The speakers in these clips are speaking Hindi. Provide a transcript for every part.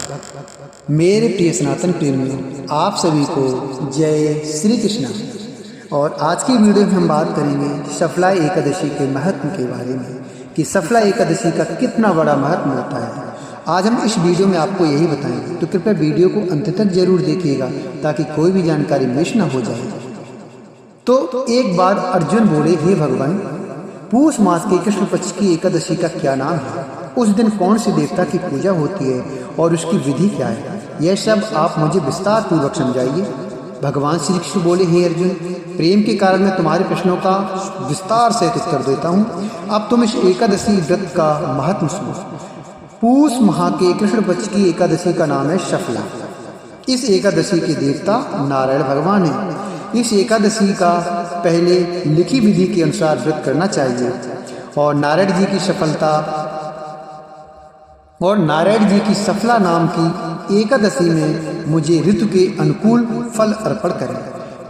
मेरे प्रिय सनातन प्रेमियों, आप सभी को जय श्री कृष्ण। और आज की वीडियो में हम बात करेंगे सफला एकादशी के महत्व के बारे में कि सफला एकादशी का कितना बड़ा महत्व होता है। आज हम इस वीडियो में आपको यही बताएंगे, तो कृपया वीडियो को अंत तक जरूर देखिएगा ताकि कोई भी जानकारी मिस न हो जाए। तो एक बार अर्जुन बोले, हे भगवान, पूष मास के कृष्ण पक्ष की एकादशी का क्या नाम है? उस दिन कौन सी देवता की पूजा होती है और उसकी विधि क्या है? यह सब आप मुझे विस्तार पूर्वक समझाइए। भगवान श्री कृष्ण बोले, हे अर्जुन, प्रेम के कारण मैं तुम्हारे प्रश्नों का विस्तार से उत्तर देता हूँ। अब तुम इस एकादशी व्रत का महत्व सुनो। पूष माह के कृष्ण पक्ष की एकादशी का नाम है सफला। इस एकादशी के देवता नारायण भगवान है। इस एकादशी का पहले लिखी विधि के अनुसार व्रत करना चाहिए और नारायण जी की सफला नाम की एकादशी में मुझे ऋतु के अनुकूल फल अर्पण करें।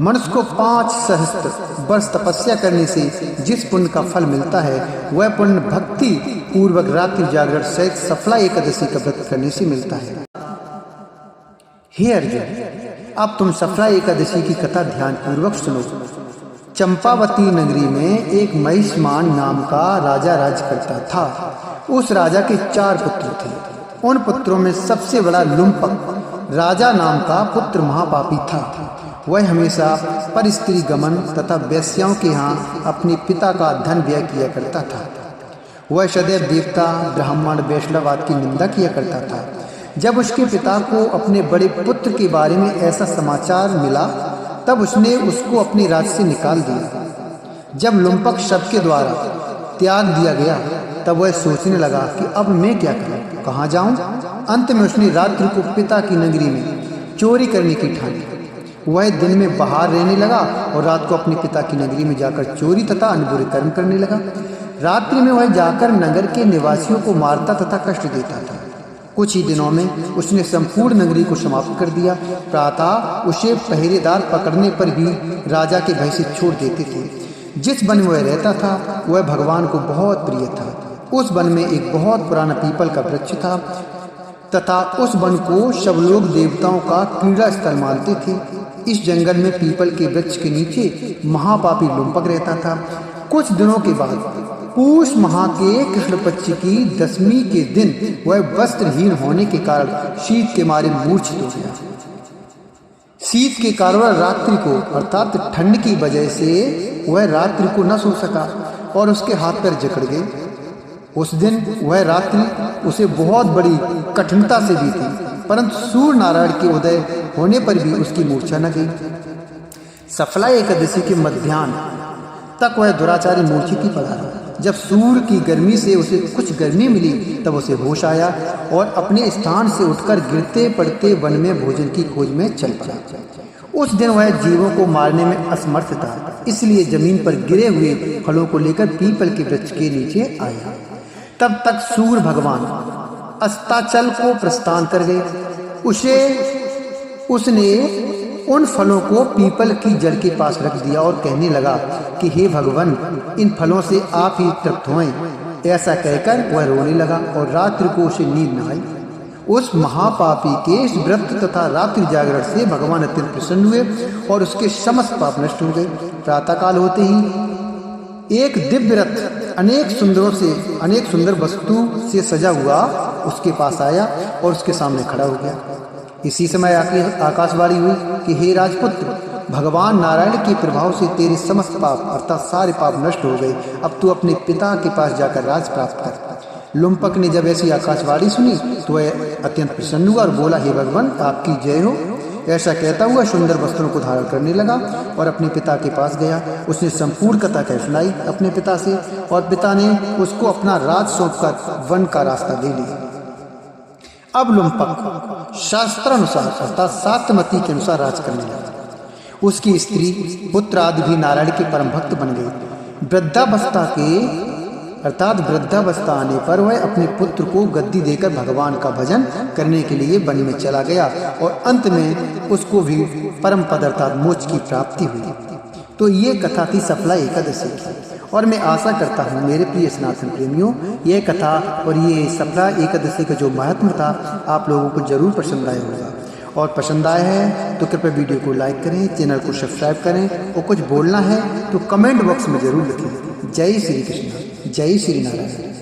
मनुष्य को 5 सहस्त्र वर्ष तपस्या करने से जिस पुण्य का फल मिलता है, वह पुण्य भक्ति पूर्वक रात्रि जागरण सहित सफला एकादशी का व्रत करने से मिलता है। हे अर्जुन, अब तुम सफला एकादशी की कथा ध्यान पूर्वक सुनो। चंपावती नगरी में एक महिष्मान नाम का राजा राज करता था। उस राजा के 4 पुत्र थे। उन पुत्रों में सबसे बड़ा लुम्पक राजा नाम का पुत्र महापापी था। वह हमेशा पर स्त्री गमन तथा वेश्याओं के यहाँ अपने पिता का धन व्यय किया करता था। वह सदैव देवता, ब्राह्मण, वैष्णववाद की निंदा किया करता था। जब उसके पिता को अपने बड़े पुत्र के बारे में ऐसा समाचार मिला, तब उसने उसको अपने राज्य से निकाल दिया। जब लुम्पक शब्द के द्वारा त्याग दिया गया, तब वह सोचने लगा कि अब मैं क्या करूं, कहाँ जाऊं? अंत में उसने रात्रि को पिता की नगरी में चोरी करने की ठानी। वह दिन में बाहर रहने लगा और रात को अपने पिता की नगरी में जाकर चोरी तथा अन्य बुरे कर्म करने लगा। रात्रि में वह जाकर नगर के निवासियों को मारता तथा कष्ट देता था। कुछ ही दिनों में उसने संपूर्ण नगरी को समाप्त कर दिया। प्रातः उसे पहरेदार पकड़ने पर भी राजा के भय से छोड़ देते थे। जिस वन में वह रहता था, वह भगवान को बहुत प्रिय था। उस वन में एक बहुत पुराना पीपल का वृक्ष था तथा उस वन को सब लोग देवताओं का क्रीड़ा स्थल मानते थे। इस जंगल में पीपल के वृक्ष के नीचे महापापी लुम्पक रहता था। कुछ दिनों के बाद पूष माह के कृष्ण पक्ष की 10वीं के दिन वह वस्त्रहीन होने के कारण शीत के मारे मूर्छित हो गया। शीत के कारण रात्रि को अर्थात ठंड की वजह से वह रात्रि को न सो सका और उसके हाथ पैर जकड़ गए। उस दिन वह रात्रि उसे बहुत बड़ी कठिनता से बीती, परंतु सूर्य नारायण के उदय होने पर भी उसकी मूर्छा न गई। सफला एकादशी के मध्याह्न तक वह दुराचारी मूर्छित ही पड़ा रहा। जब सूर्य की गर्मी से उसे कुछ गर्मी मिली, तब उसे होश आया और अपने स्थान से उठकर गिरते पड़ते वन में भोजन की खोज में चल पड़ा। उस दिन वह जीवों को मारने में असमर्थ था, इसलिए जमीन पर गिरे हुए फलों को लेकर पीपल के वृक्ष के नीचे आया। तब तक सूर्य भगवान अस्ताचल को प्रस्थान कर गए। उसने उन फलों को पीपल की जड़ के पास रख दिया और कहने लगा कि हे भगवान, इन फलों से आप ही तृप्त होएं। ऐसा कहकर वह रोने लगा और रात्रि को उसे नींद न आई। उस महापापी के इस व्रत तथा रात्रि जागरण से भगवान अत्यंत प्रसन्न हुए और उसके समस्त पाप नष्ट हो गए। प्रातःकाल होते ही एक दिव्य रथ अनेक सुंदर वस्तु से सजा हुआ उसके पास आया और उसके सामने खड़ा हो गया। इसी समय आकाशवाणी हुई कि हे राजपुत्र, भगवान नारायण के प्रभाव से तेरे समस्त पाप अर्थात सारे पाप नष्ट हो गए। अब तू अपने पिता के पास जाकर राज प्राप्त कर। लुम्पक ने जब ऐसी आकाशवाणी सुनी तो वह अत्यंत प्रसन्न हुआ और बोला, हे भगवान, आपकी जय हो। ऐसा कहता हुआ सुंदर वस्त्रों को धारण करने लगा और अपने पिता के पास गया। उसने संपूर्ण कथा कह सुनाई अपने पिता से और पिता ने उसको अपना राज सौंपकर वन का रास्ता दे लिया। अब लुम्पक शास्त्रानुसार अर्थात सात्यमती के अनुसार राज करने लगा। उसकी स्त्री, पुत्र आदि भी नारायण के परम भक्त बन गए। वृद्धावस्था आने पर वह अपने पुत्र को गद्दी देकर भगवान का भजन करने के लिए वन में चला गया और अंत में उसको भी परम पद अर्थात मोक्ष की प्राप्ति हुई। तो ये कथा थी सफला एकादशी की और मैं आशा करता हूँ मेरे प्रिय सनातन प्रेमियों, यह कथा और ये सफला एकादशी का जो महत्व था आप लोगों को जरूर पसंद आया होगा। और पसंद आया है तो कृपया वीडियो को लाइक करें, चैनल को सब्सक्राइब करें और कुछ बोलना है तो कमेंट बॉक्स में जरूर लिखें। जय श्री कृष्ण, जय श्री नारायण।